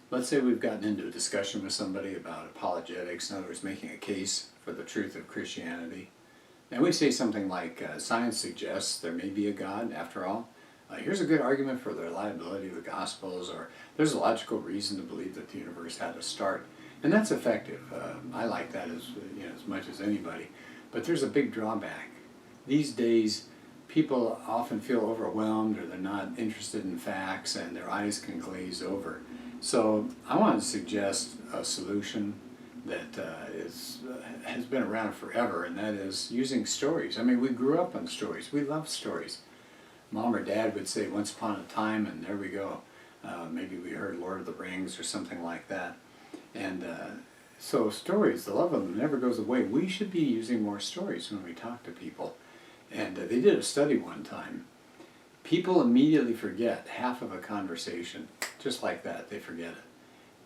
Let's say we've gotten into a discussion with somebody about apologetics, in other words, making a case for the truth of Christianity. And we say something like, science suggests there may be a God after all. Here's a good argument for the reliability of the Gospels, or there's a logical reason to believe that the universe had a start. And that's effective. I like that as much as anybody. But there's a big drawback. These days, people often feel overwhelmed, or they're not interested in facts, and their eyes can glaze over. So I want to suggest a solution that has been around forever, and that is using stories. I mean, we grew up on stories. We love stories. Mom or Dad would say, once upon a time, and there we go. Maybe we heard Lord of the Rings or something like that. And so stories, the love of them never goes away. We should be using more stories when we talk to people. And they did a study one time. People immediately forget half of a conversation, just like that, they forget it.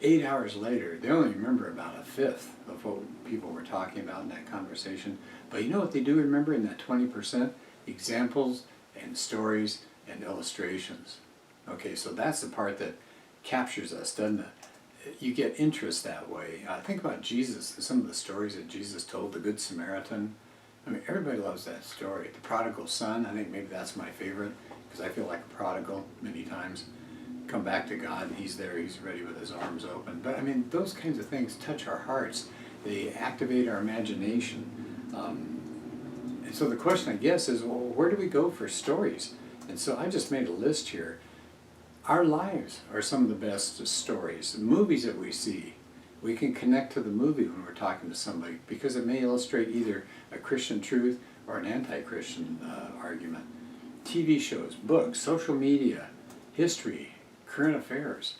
8 hours later, they only remember about a fifth of what people were talking about in that conversation. But you know what they do remember in that 20%? Examples and stories and illustrations. Okay, so that's the part that captures us, doesn't it? You get interest that way. Think about Jesus, some of the stories that Jesus told, the Good Samaritan. I mean, everybody loves that story. The prodigal son, I think maybe that's my favorite, because I feel like a prodigal many times. Come back to God, and he's there, he's ready with his arms open. But I mean, those kinds of things touch our hearts. They activate our imagination. And so the question, I guess, is, well, where do we go for stories? And so I just made a list here. Our lives are some of the best stories. The movies that we see, we can connect to the movie when we're talking to somebody, because it may illustrate either a Christian truth or an anti-Christian argument. TV shows, books, social media, history, current affairs.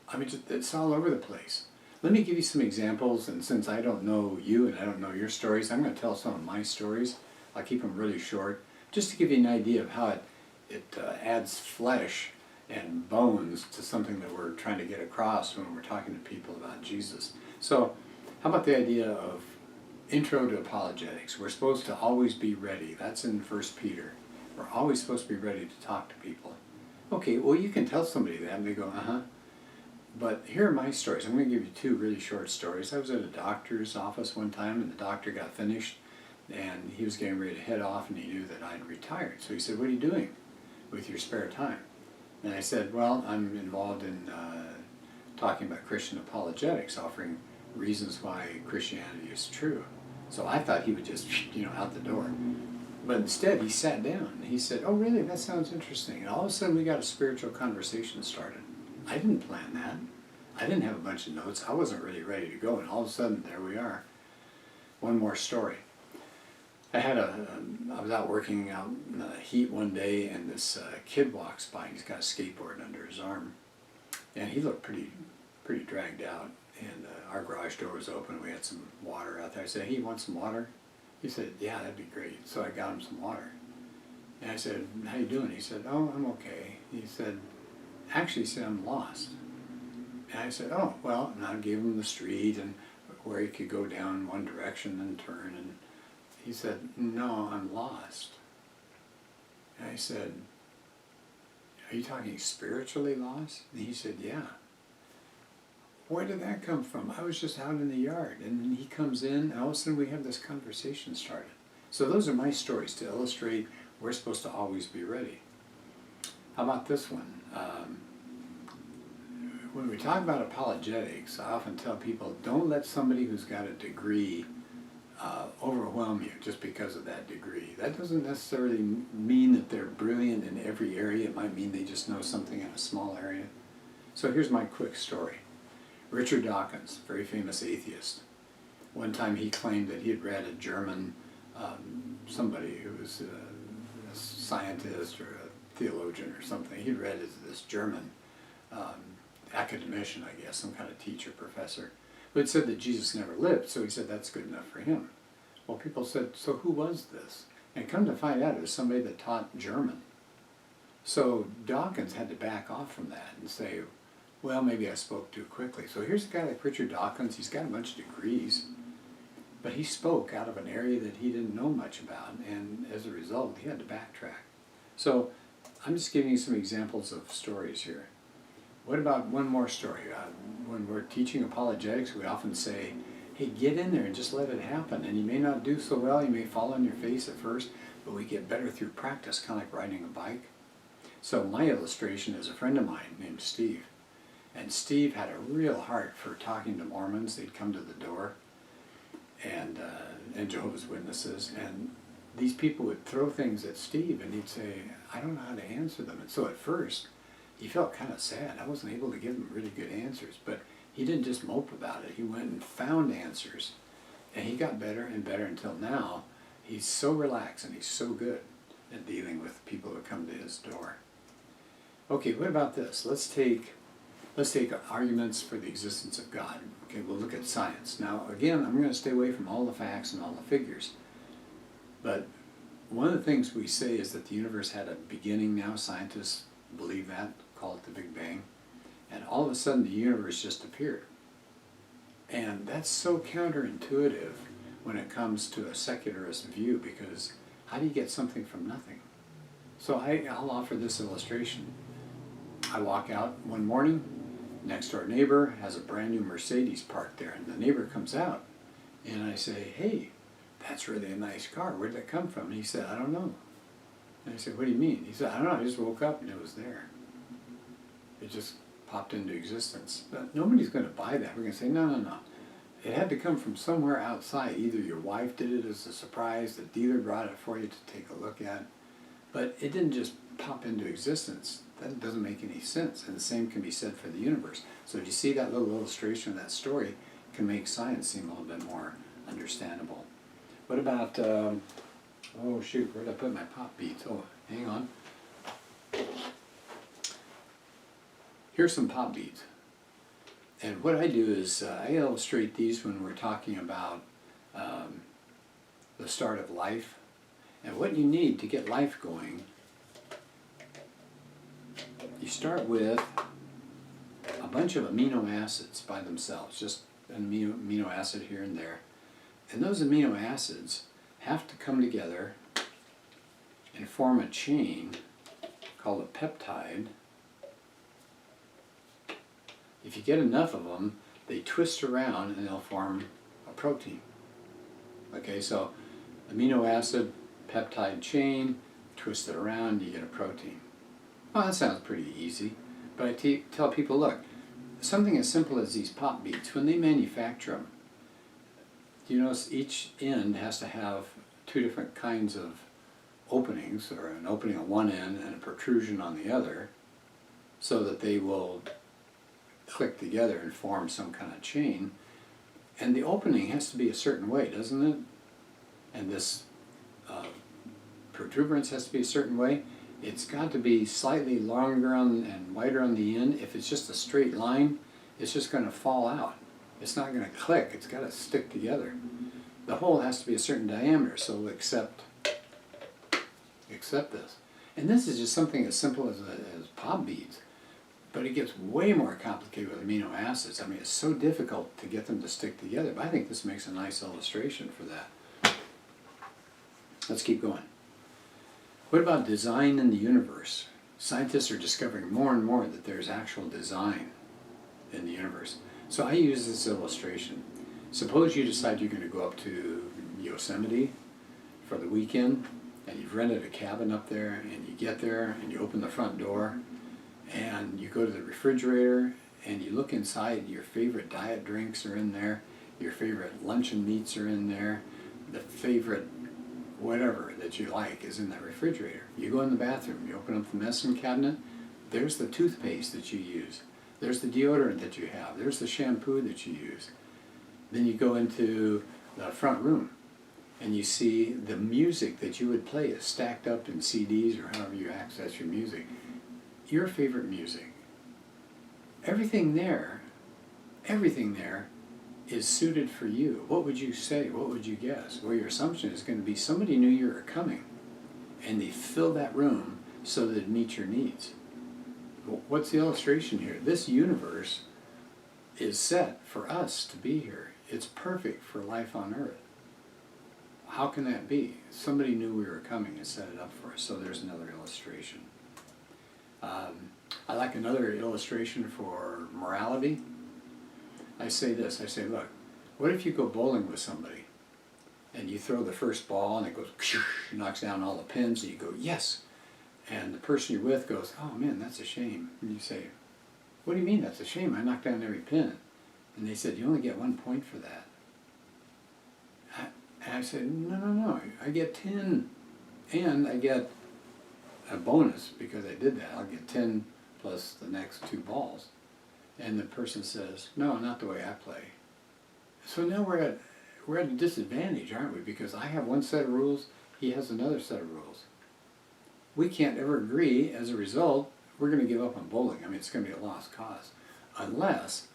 I mean, it's all over the place. Let me give you some examples, and since I don't know you and I don't know your stories, I'm going to tell some of my stories. I'll keep them really short, just to give you an idea of how it adds flesh and bones to something that we're trying to get across when we're talking to people about Jesus. So, how about the idea of intro to apologetics? We're supposed to always be ready. That's in 1 Peter. We're always supposed to be ready to talk to people. Okay, well, you can tell somebody that and they go, uh-huh. But here are my stories. I'm going to give you two really short stories. I was at a doctor's office one time, and the doctor got finished, and he was getting ready to head off, and he knew that I'd retired. So he said, what are you doing with your spare time? And I said, well, I'm involved in talking about Christian apologetics, offering reasons why Christianity is true. So I thought he would just, out the door. But instead, he sat down and he said, oh, really? That sounds interesting. And all of a sudden, we got a spiritual conversation started. I didn't plan that. I didn't have a bunch of notes. I wasn't really ready to go. And all of a sudden, there we are. One more story. I was out working out in the heat one day, and this kid walks by, and he's got a skateboard under his arm. And he looked pretty dragged out. And our garage door was open. We had some water out there. I said, hey, you want some water? He said, yeah, that'd be great. So I got him some water. And I said, how you doing? He said, oh, I'm okay. He said, actually, he said, I'm lost. And I said, oh, well, and I gave him the street and where he could go down one direction and turn. And he said, no, I'm lost. And I said, are you talking spiritually lost? And he said, yeah. Where did that come from? I was just out in the yard, and then he comes in, and all of a sudden we have this conversation started. So those are my stories to illustrate we're supposed to always be ready. How about this one? When we talk about apologetics, I often tell people, don't let somebody who's got a degree overwhelm you just because of that degree. That doesn't necessarily mean that they're brilliant in every area. It might mean they just know something in a small area. So here's my quick story. Richard Dawkins, very famous atheist. One time he claimed that he had read a German, somebody who was a scientist or a theologian or something. He'd read this German academician, I guess, some kind of teacher, professor, who had said that Jesus never lived, so he said that's good enough for him. Well, people said, so who was this? And come to find out, it was somebody that taught German. So Dawkins had to back off from that and say, well, maybe I spoke too quickly. So here's a guy like Richard Dawkins. He's got a bunch of degrees, but he spoke out of an area that he didn't know much about, and as a result, he had to backtrack. So I'm just giving you some examples of stories here. What about one more story? when we're teaching apologetics, we often say, hey, get in there and just let it happen. And you may not do so well, you may fall on your face at first, but we get better through practice, kind of like riding a bike. So my illustration is a friend of mine named Steve. And Steve had a real heart for talking to Mormons. They'd come to the door, and Jehovah's Witnesses. And these people would throw things at Steve, and he'd say, I don't know how to answer them. And so at first, he felt kind of sad. I wasn't able to give him really good answers. But he didn't just mope about it. He went and found answers. And he got better and better until now. He's so relaxed and he's so good at dealing with people who come to his door. Okay, what about this? Let's take arguments for the existence of God. Okay, we'll look at science. Now, again, I'm going to stay away from all the facts and all the figures. But one of the things we say is that the universe had a beginning now. Scientists believe that, call it the Big Bang. And all of a sudden, the universe just appeared. And that's so counterintuitive when it comes to a secularist view, because how do you get something from nothing? So I'll offer this illustration. I walk out one morning, next door neighbor has a brand new Mercedes parked there, and the neighbor comes out, and I say, hey, that's really a nice car. Where did that come from? And he said, I don't know. And I said, what do you mean? He said, I don't know, I just woke up and it was there. It just popped into existence. But nobody's going to buy that. We're going to say, no, no, no. It had to come from somewhere outside. Either your wife did it as a surprise, the dealer brought it for you to take a look at. But it didn't just pop into existence. That doesn't make any sense. And the same can be said for the universe. So if you see that little illustration of that story, it can make science seem a little bit more understandable. What about, oh shoot, where did I put my pop beads? Oh, hang on. Here's some pop beads. And what I do is I illustrate these when we're talking about the start of life. And what you need to get life going, you start with a bunch of amino acids by themselves, just an amino acid here and there. And those amino acids have to come together and form a chain called a peptide. If you get enough of them, they twist around and they'll form a protein. Okay, so amino acid, peptide chain, twist it around, you get a protein. Well, that sounds pretty easy, but I tell people, look, something as simple as these pop beads, when they manufacture them, you notice each end has to have two different kinds of openings, or an opening on one end and a protrusion on the other, so that they will click together and form some kind of chain. And the opening has to be a certain way, doesn't it? And this protuberance has to be a certain way. It's got to be slightly longer and wider on the end. If it's just a straight line, it's just going to fall out. It's not going to click. It's got to stick together. The hole has to be a certain diameter, so we'll accept this. And this is just something as simple as pop beads. But it gets way more complicated with amino acids. I mean, it's so difficult to get them to stick together. But I think this makes a nice illustration for that. Let's keep going. What about design in the universe? Scientists are discovering more and more that there's actual design in the universe. So I use this illustration. Suppose you decide you're going to go up to Yosemite for the weekend, and you've rented a cabin up there, and you get there, and you open the front door, and you go to the refrigerator, and you look inside, your favorite diet drinks are in there, your favorite luncheon meats are in there, the favorite whatever that you like is in that refrigerator. You go in the bathroom, you open up the medicine cabinet, there's the toothpaste that you use, there's the deodorant that you have, there's the shampoo that you use. Then you go into the front room and you see the music that you would play is stacked up in CDs or however you access your music. Your favorite music. Everything there is suited for you. What would you say? What would you guess? Well, your assumption is going to be somebody knew you were coming and they filled that room so that it meets your needs. Well, what's the illustration here? This universe is set for us to be here. It's perfect for life on Earth. How can that be? Somebody knew we were coming and set it up for us. So there's another illustration. I like another illustration for morality. I say this, I say, look, what if you go bowling with somebody and you throw the first ball and it goes, knocks down all the pins, and you go, yes. And the person you're with goes, oh man, that's a shame. And you say, what do you mean that's a shame? I knocked down every pin. And they said, you only get 1 point for that. And I said, no, I get 10. And I get a bonus because I did that. I'll get 10 plus the next 2 balls. And the person says, no, not the way I play. So now we're at a disadvantage, aren't we? Because I have one set of rules, he has another set of rules. We can't ever agree. As a result, we're going to give up on bowling. I mean, it's going to be a lost cause. Unless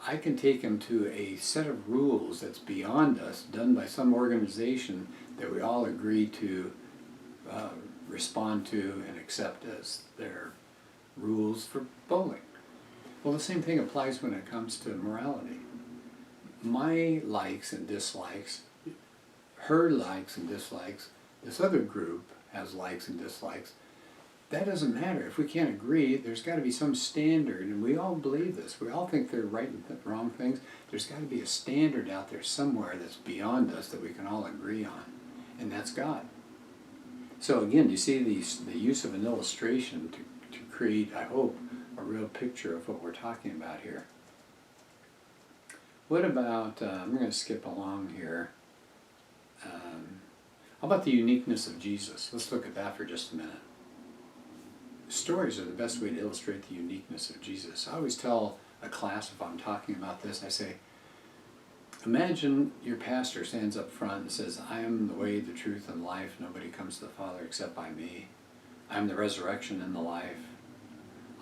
I can take him to a set of rules that's beyond us, done by some organization that we all agree to respond to and accept as their rules for bowling. Well, the same thing applies when it comes to morality. My likes and dislikes, her likes and dislikes, this other group has likes and dislikes. That doesn't matter. If we can't agree, there's got to be some standard, and we all believe this. We all think they're right and wrong things. There's got to be a standard out there somewhere that's beyond us that we can all agree on, and that's God. So again, you see the use of an illustration to create, I hope, a real picture of what we're talking about here. What about, I'm going to skip along here. How about the uniqueness of Jesus? Let's look at that for just a minute. Stories are the best way to illustrate the uniqueness of Jesus. I always tell a class, if I'm talking about this, I say, imagine your pastor stands up front and says, I am the way, the truth, and life. Nobody comes to the Father except by me. I am the resurrection and the life.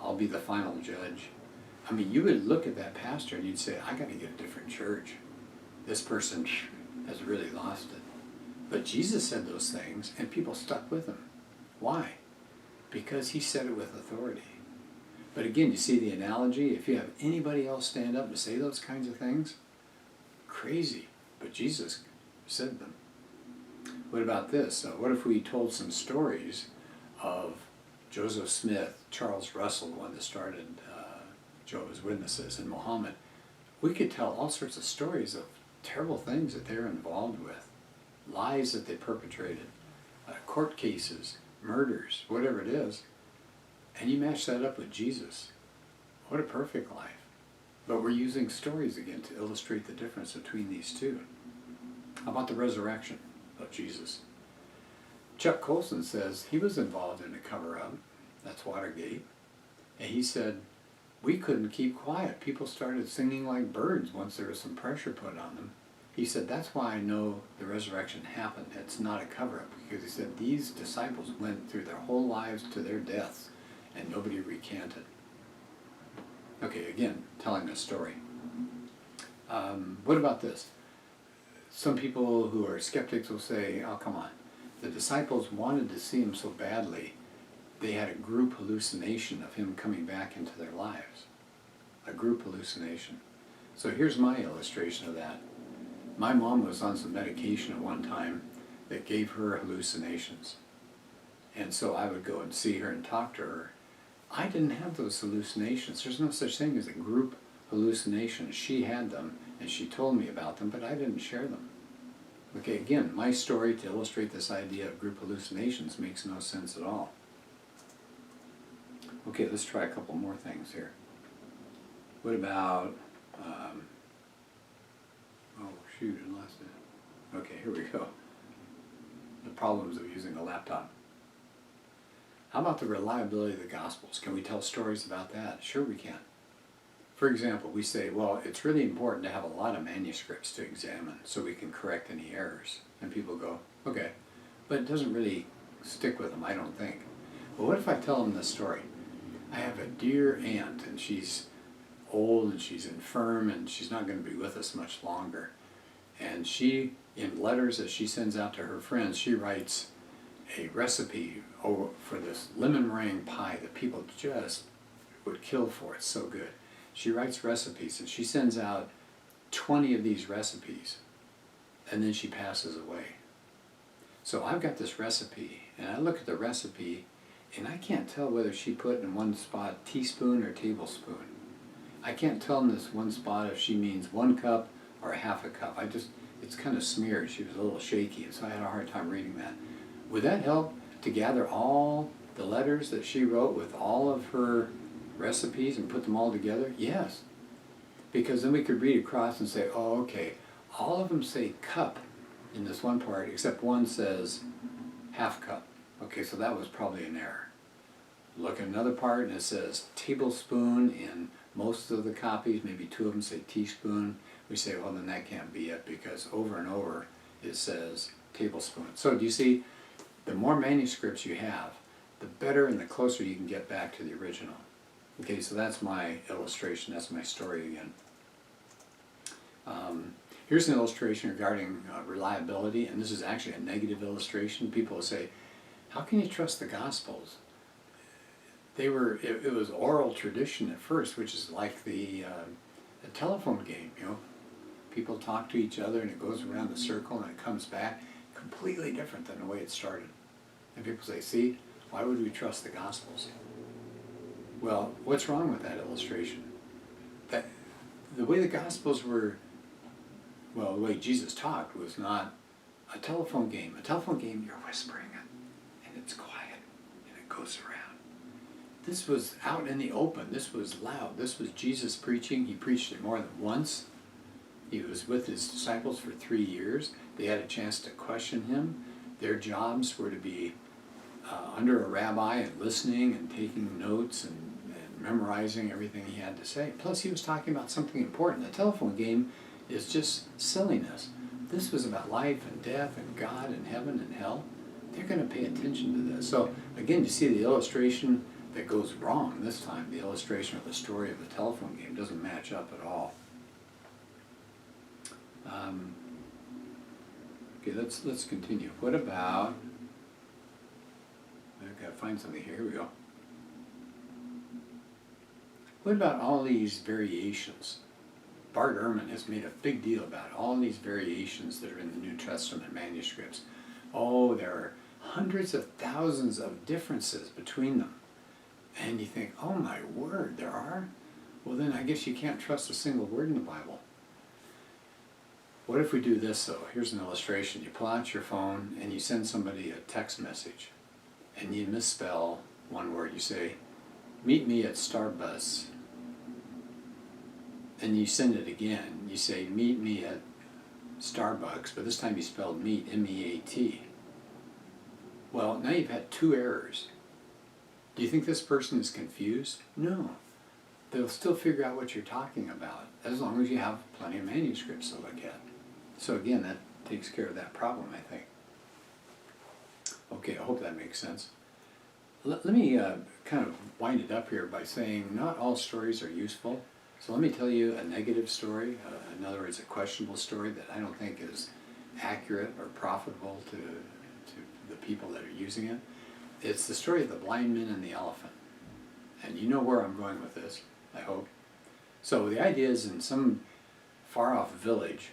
I'll be the final judge. I mean, you would look at that pastor and you'd say, I got to get a different church. This person has really lost it. But Jesus said those things, and people stuck with him. Why? Because he said it with authority. But again, you see the analogy? If you have anybody else stand up and say those kinds of things, crazy. But Jesus said them. What about this? What if we told some stories of Joseph Smith, Charles Russell, the one that started Jehovah's Witnesses, and Muhammad? We could tell all sorts of stories of terrible things that they're involved with, lies that they perpetrated, court cases, murders, whatever it is, and you match that up with Jesus. What a perfect life. But we're using stories again to illustrate the difference between these two. How about the resurrection of Jesus? Chuck Colson says he was involved in a cover-up, that's Watergate, and he said, we couldn't keep quiet. People started singing like birds once there was some pressure put on them. He said, that's why I know the resurrection happened. It's not a cover-up, because he said these disciples went through their whole lives to their deaths, and nobody recanted. Okay, again, telling a story. What about this? Some people who are skeptics will say, oh, come on. The disciples wanted to see him so badly, they had a group hallucination of him coming back into their lives. A group hallucination. So here's my illustration of that. My mom was on some medication at one time that gave her hallucinations. And so I would go and see her and talk to her. I didn't have those hallucinations. There's no such thing as a group hallucination. She had them, and she told me about them, but I didn't share them. Okay, again, my story to illustrate this idea of group hallucinations makes no sense at all. Okay, let's try a couple more things here. What about, oh shoot, I lost it. Okay, here we go. The problems of using a laptop. How about the reliability of the Gospels? Can we tell stories about that? Sure we can. For example, we say, well, it's really important to have a lot of manuscripts to examine so we can correct any errors. And people go, okay, but it doesn't really stick with them, I don't think. Well, what if I tell them this story? I have a dear aunt, and she's old, and she's infirm, and she's not going to be with us much longer. And she, in letters that she sends out to her friends, she writes a recipe for this lemon meringue pie that people just would kill for. It's so good. She writes recipes, and she sends out 20 of these recipes, and then she passes away. So I've got this recipe, and I look at the recipe, and I can't tell whether she put in one spot teaspoon or tablespoon. I can't tell in this one spot if she means 1 cup or half a cup. It's kind of smeared. She was a little shaky, so I had a hard time reading that. Would that help to gather all the letters that she wrote with all of her recipes and put them all together? Yes. Because then we could read across and say, oh, okay, all of them say cup in this one part, except one says half cup. Okay, so that was probably an error. Look at another part and it says tablespoon in most of the copies, maybe 2 of them say teaspoon. We say, well, then that can't be it, because over and over it says tablespoon. So do you see, the more manuscripts you have, the better and the closer you can get back to the original. Okay, so that's my illustration, that's my story again. Here's an illustration regarding reliability, and this is actually a negative illustration. People will say, how can you trust the Gospels? It was oral tradition at first, which is like the telephone game, you know. People talk to each other and it goes around the circle and it comes back, completely different than the way it started. And people say, see, why would we trust the Gospels? Well, what's wrong with that illustration? That the way the Gospels were, well, the way Jesus talked was not a telephone game. A telephone game, you're whispering it, and it's quiet, and it goes around. This was out in the open. This was loud. This was Jesus preaching. He preached it more than once. He was with his disciples for 3 years. They had a chance to question him. Their jobs were to be under a rabbi and listening and taking notes and memorizing everything he had to say. Plus, he was talking about something important. The telephone game is just silliness. This was about life and death and God and heaven and hell. They're going to pay attention to this. So, again, you see the illustration that goes wrong this time. The illustration of the story of the telephone game doesn't match up at all. Okay, let's continue. What about, I've got to find something here. Here we go. What about all these variations? Bart Ehrman has made a big deal about all these variations that are in the New Testament manuscripts. Oh, there are hundreds of thousands of differences between them. And you think, oh my word, there are? Well, then I guess you can't trust a single word in the Bible. What if we do this, though? Here's an illustration. You pull out your phone and you send somebody a text message and you misspell one word. You say, meet me at Starbus. And you send it again. You say, meet me at Starbucks, but this time you spelled meet, M-E-A-T. Well, now you've had 2 errors. Do you think this person is confused? No. They'll still figure out what you're talking about, as long as you have plenty of manuscripts to look at. So again, that takes care of that problem, I think. Okay, I hope that makes sense. Let me kind of wind it up here by saying not all stories are useful. So let me tell you a negative story, in other words, a questionable story that I don't think is accurate or profitable to the people that are using it. It's the story of the blind man and the elephant. And you know where I'm going with this, I hope. So the idea is, in some far-off village,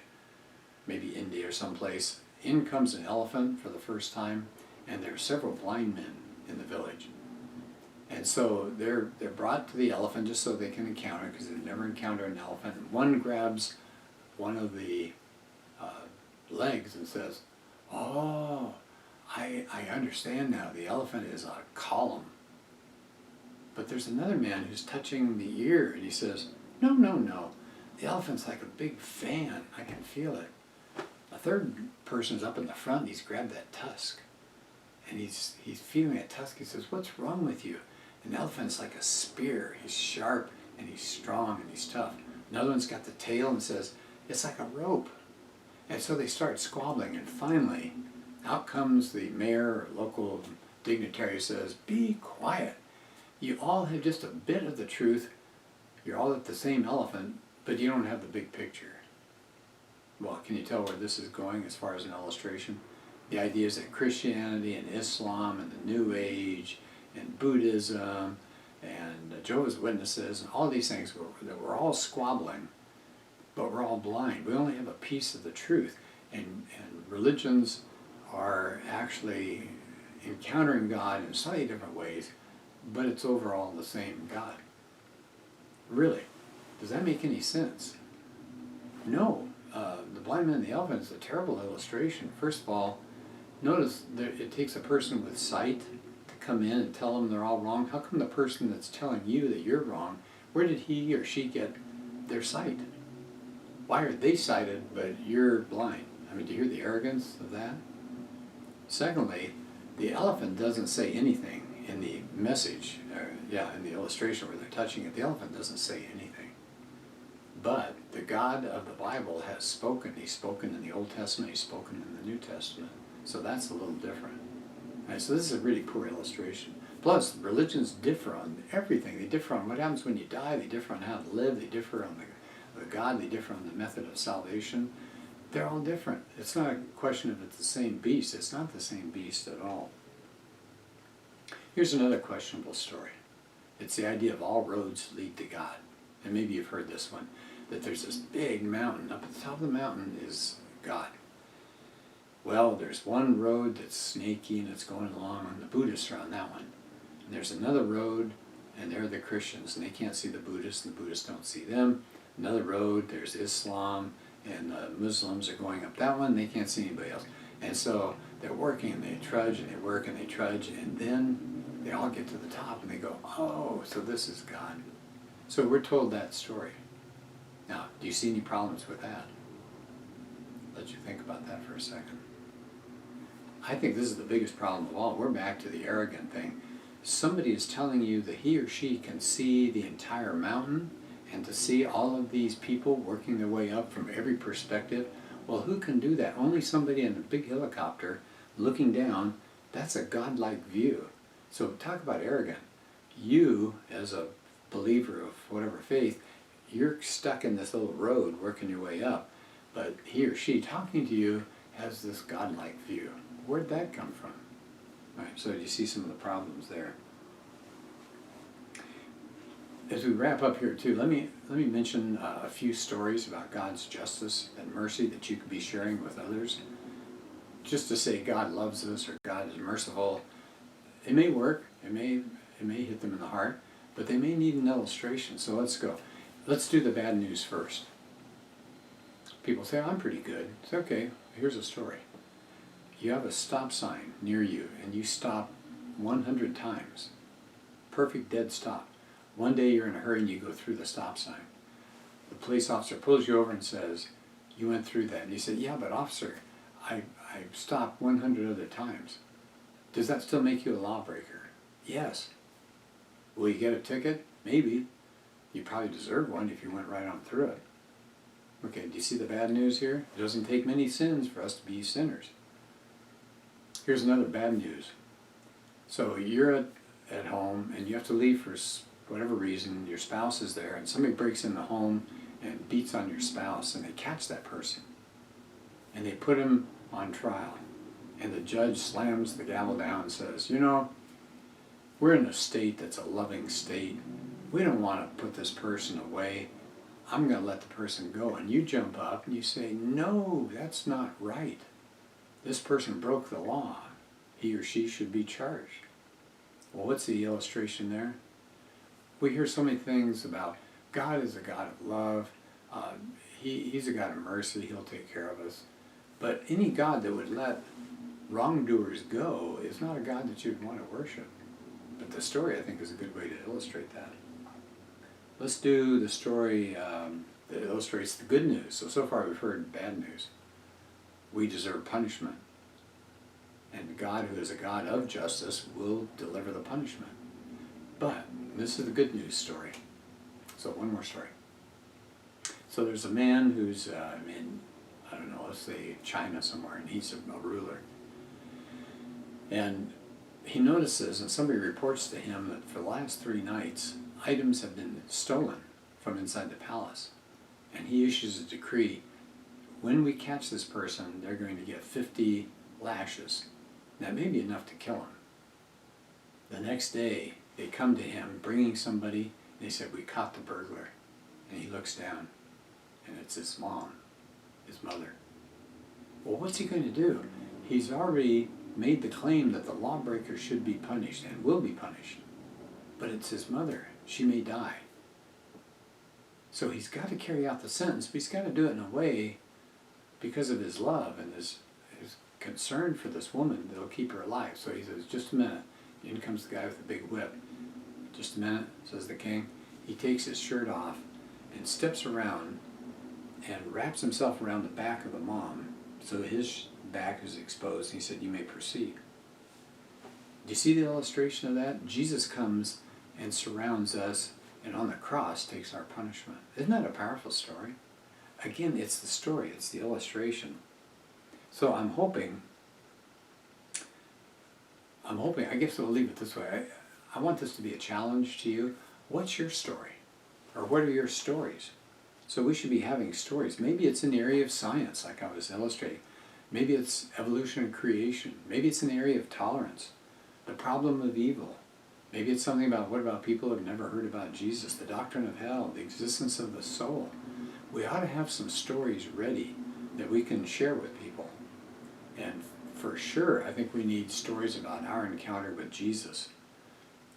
maybe India or someplace, in comes an elephant for the first time, and there are several blind men in the village. And so they're brought to the elephant just so they can encounter it, because they've never encountered an elephant. And one grabs one of the legs and says, oh, I understand now. The elephant is a column. But there's another man who's touching the ear, and he says, no, no, no. The elephant's like a big fan. I can feel it. A third person's up in the front, and he's grabbed that tusk. And he's feeling that tusk. He says, what's wrong with you? An elephant's like a spear. He's sharp, and he's strong, and he's tough. Another one's got the tail and says, it's like a rope. And so they start squabbling, and finally, out comes the mayor or local dignitary who says, be quiet. You all have just a bit of the truth. You're all at the same elephant, but you don't have the big picture. Well, can you tell where this is going as far as an illustration? The idea is that Christianity and Islam and the New Age and Buddhism and Jehovah's Witnesses and all these things, that we're all squabbling, but we're all blind. We only have a piece of the truth. And religions are actually encountering God in slightly different ways, but it's overall the same God. Really. Does that make any sense? No. The blind man and the elephant is a terrible illustration. First of all, notice that it takes a person with sight to come in and tell them they're all wrong. How come the person that's telling you that you're wrong, where did he or she get their sight? Why are they sighted but you're blind? I mean, do you hear the arrogance of that? Secondly, the elephant doesn't say anything in the message, in the illustration where they're touching it. The elephant doesn't say anything. But the God of the Bible has spoken. He's spoken in the Old Testament, he's spoken in the New Testament. So that's a little different. Right, so this is a really poor illustration. Plus, religions differ on everything. They differ on what happens when you die, they differ on how to live, they differ on the God, they differ on the method of salvation. They're all different. It's not a question of it's the same beast. It's not the same beast at all. Here's another questionable story. It's the idea of all roads lead to God. And maybe you've heard this one, that there's this big mountain. Up at the top of the mountain is God. Well, there's one road that's snaky and it's going along, and the Buddhists are on that one. And there's another road, and they're the Christians, and they can't see the Buddhists, and the Buddhists don't see them. Another road, there's Islam, and the Muslims are going up that one, they can't see anybody else. And so they're working, and they trudge, and they work, and they trudge, and then they all get to the top, and they go, oh, so this is God. So we're told that story. Now, do you see any problems with that? Let you think about that for a second. I think this is the biggest problem of all. We're back to the arrogant thing. Somebody is telling you that he or she can see the entire mountain and to see all of these people working their way up from every perspective. Well, who can do that? Only somebody in a big helicopter looking down. That's a godlike view. So talk about arrogant. You, as a believer of whatever faith, you're stuck in this little road working your way up. But he or she talking to you has this godlike view. Where'd that come from? All right, so you see some of the problems there. As we wrap up here too, let me mention a few stories about God's justice and mercy that you could be sharing with others. Just to say God loves us or God is merciful, it may work, it may hit them in the heart, but they may need an illustration. So let's go. Let's do the bad news first. People say, I'm pretty good. It's okay, here's a story. You have a stop sign near you and you stop 100 times. Perfect dead stop. One day you're in a hurry and you go through the stop sign. The police officer pulls you over and says, you went through that. And you said, yeah, but officer, I stopped 100 other times. Does that still make you a lawbreaker? Yes. Will you get a ticket? Maybe. You probably deserve one if you went right on through it. Okay, do you see the bad news here? It doesn't take many sins for us to be sinners. Here's another bad news. So you're at home and you have to leave for whatever reason, your spouse is there, and somebody breaks in the home and beats on your spouse, and they catch that person. And they put him on trial. And the judge slams the gavel down and says, you know, we're in a state that's a loving state. We don't want to put this person away. I'm going to let the person go. And you jump up and you say, no, that's not right. This person broke the law. He or she should be charged. Well, what's the illustration there? We hear so many things about God is a God of love. He's a God of mercy. He'll take care of us. But any God that would let wrongdoers go is not a God that you'd want to worship. But the story, I think, is a good way to illustrate that. Let's do the story that illustrates the good news. So far we've heard bad news. We deserve punishment. And God, who is a God of justice, will deliver the punishment. But this is the good news story. So one more story. So there's a man who's in, I don't know, let's say China somewhere, and he's a ruler. And he notices, and somebody reports to him, that for the last 3 nights, items have been stolen from inside the palace. And he issues a decree, when we catch this person, they're going to get 50 lashes. That may be enough to kill him. The next day, they come to him bringing somebody, and they said, we caught the burglar. And he looks down, and it's his mom, his mother. Well, what's he going to do? He's already made the claim that the lawbreaker should be punished and will be punished. But it's his mother. She may die. So he's got to carry out the sentence, but he's got to do it in a way because of his love and his concern for this woman that'll keep her alive. So he says, just a minute. In comes the guy with the big whip. Just a minute, says the king. He takes his shirt off and steps around and wraps himself around the back of the mom so his back is exposed. He said, you may proceed. Do you see the illustration of that? Jesus comes and surrounds us and on the cross takes our punishment. Isn't that a powerful story? Again, it's the story, it's the illustration. So I'm hoping, I guess we'll leave it this way. I want this to be a challenge to you. What's your story? Or what are your stories? So we should be having stories. Maybe it's in the area of science, like I was illustrating. Maybe it's evolution and creation. Maybe it's in the area of tolerance, the problem of evil. Maybe it's something about, what about people who have never heard about Jesus, the doctrine of hell, the existence of the soul. We ought to have some stories ready that we can share with people. And for sure, I think we need stories about our encounter with Jesus.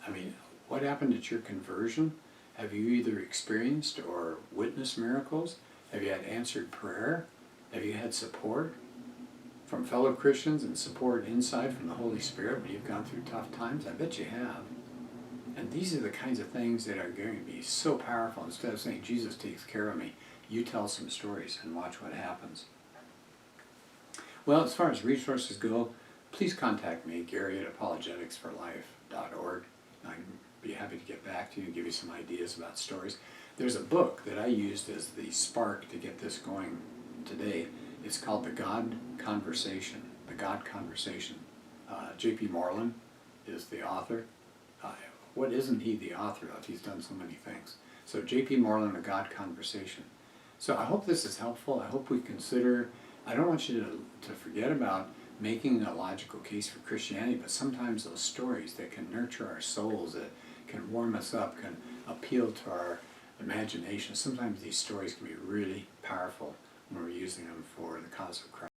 I mean, what happened at your conversion? Have you either experienced or witnessed miracles? Have you had answered prayer? Have you had support from fellow Christians and support inside from the Holy Spirit when you've gone through tough times? I bet you have. And these are the kinds of things that are going to be so powerful. Instead of saying, Jesus takes care of me, you tell some stories and watch what happens. Well, as far as resources go, please contact me, Gary at apologeticsforlife.org. I'd be happy to get back to you and give you some ideas about stories. There's a book that I used as the spark to get this going today. It's called The God Conversation. The God Conversation. J.P. Moreland is the author. What isn't he the author of? He's done so many things. So J.P. Moreland, A God Conversation. So I hope this is helpful. I hope we consider, I don't want you to forget about making a logical case for Christianity, but sometimes those stories that can nurture our souls, that can warm us up, can appeal to our imagination. Sometimes these stories can be really powerful when we're using them for the cause of Christ.